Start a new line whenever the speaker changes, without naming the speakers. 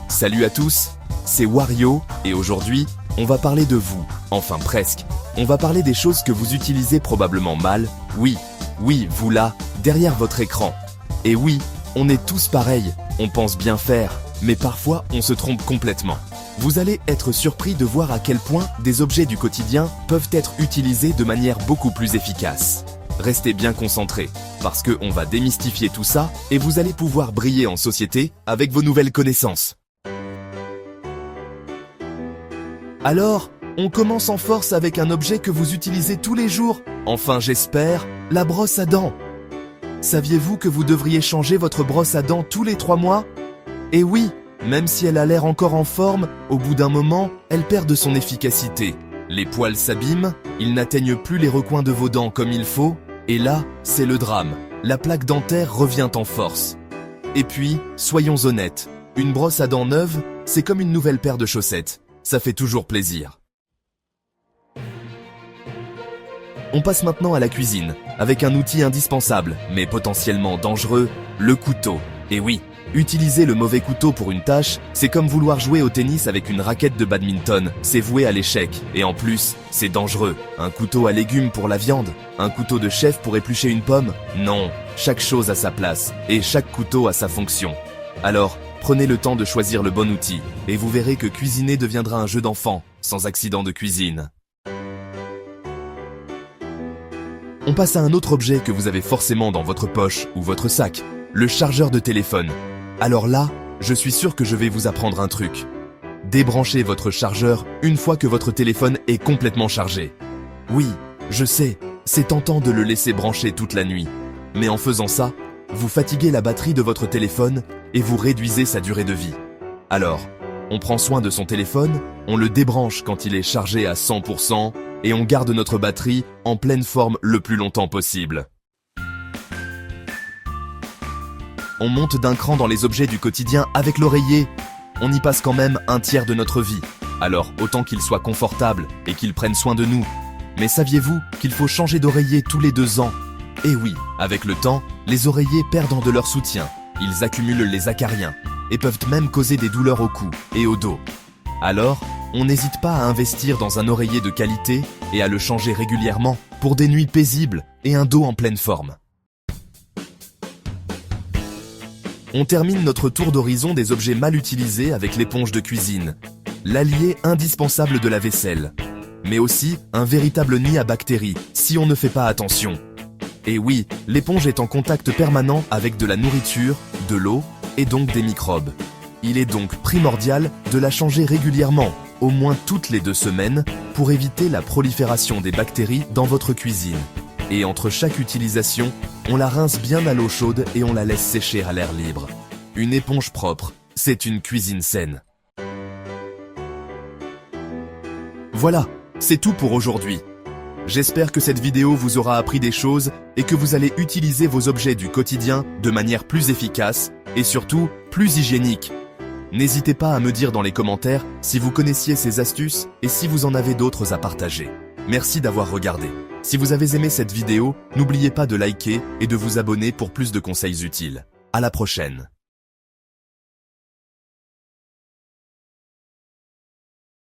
Salut à tous, c'est Wario et aujourd'hui, on va parler de vous, enfin presque. On va parler des choses que vous utilisez probablement mal. Oui, vous là, derrière votre écran. Et oui, on est tous pareils, on pense bien faire, mais parfois on se trompe complètement. Vous allez être surpris de voir à quel point des objets du quotidien peuvent être utilisés de manière beaucoup plus efficace. Restez bien concentrés, parce qu'on va démystifier tout ça et vous allez pouvoir briller en société avec vos nouvelles connaissances. Alors, on commence en force avec un objet que vous utilisez tous les jours, enfin j'espère, la brosse à dents. Saviez-vous que vous devriez changer votre brosse à dents tous les 3 mois? Et oui, même si elle a l'air encore en forme, au bout d'un moment, elle perd de son efficacité. Les poils s'abîment, ils n'atteignent plus les recoins de vos dents comme il faut, et là, c'est le drame. La plaque dentaire revient en force. Et puis, soyons honnêtes, une brosse à dents neuve, c'est comme une nouvelle paire de chaussettes. Ça fait toujours plaisir. On passe maintenant à la cuisine, avec un outil indispensable, mais potentiellement dangereux, le couteau. Et oui, utiliser le mauvais couteau pour une tâche, c'est comme vouloir jouer au tennis avec une raquette de badminton, c'est voué à l'échec. Et en plus, c'est dangereux. Un couteau à légumes pour la viande, un couteau de chef pour éplucher une pomme? Non, chaque chose a sa place, et chaque couteau a sa fonction. Alors, prenez le temps de choisir le bon outil, et vous verrez que cuisiner deviendra un jeu d'enfant, sans accident de cuisine. On passe à un autre objet que vous avez forcément dans votre poche ou votre sac, le chargeur de téléphone. Alors là, je suis sûr que je vais vous apprendre un truc. Débranchez votre chargeur une fois que votre téléphone est complètement chargé. Oui, je sais, c'est tentant de le laisser brancher toute la nuit. Mais en faisant ça, vous fatiguez la batterie de votre téléphone et vous réduisez sa durée de vie. Alors, on prend soin de son téléphone, on le débranche quand il est chargé à 100% et on garde notre batterie en pleine forme le plus longtemps possible. On monte d'un cran dans les objets du quotidien avec l'oreiller. On y passe quand même un tiers de notre vie. Alors, autant qu'il soit confortable et qu'il prenne soin de nous. Mais saviez-vous qu'il faut changer d'oreiller tous les 2 ans? Et oui, avec le temps, les oreillers perdent de leur soutien. Ils accumulent les acariens et peuvent même causer des douleurs au cou et au dos. Alors, on n'hésite pas à investir dans un oreiller de qualité et à le changer régulièrement pour des nuits paisibles et un dos en pleine forme. On termine notre tour d'horizon des objets mal utilisés avec l'éponge de cuisine, l'allié indispensable de la vaisselle, mais aussi un véritable nid à bactéries si on ne fait pas attention. Et oui, l'éponge est en contact permanent avec de la nourriture, de l'eau et donc des microbes. Il est donc primordial de la changer régulièrement, au moins toutes les 2 semaines, pour éviter la prolifération des bactéries dans votre cuisine. Et entre chaque utilisation, on la rince bien à l'eau chaude et on la laisse sécher à l'air libre. Une éponge propre, c'est une cuisine saine. Voilà, c'est tout pour aujourd'hui. J'espère que cette vidéo vous aura appris des choses et que vous allez utiliser vos objets du quotidien de manière plus efficace et surtout plus hygiénique. N'hésitez pas à me dire dans les commentaires si vous connaissiez ces astuces et si vous en avez d'autres à partager. Merci d'avoir regardé. Si vous avez aimé cette vidéo, n'oubliez pas de liker et de vous abonner pour plus de conseils utiles. À la prochaine.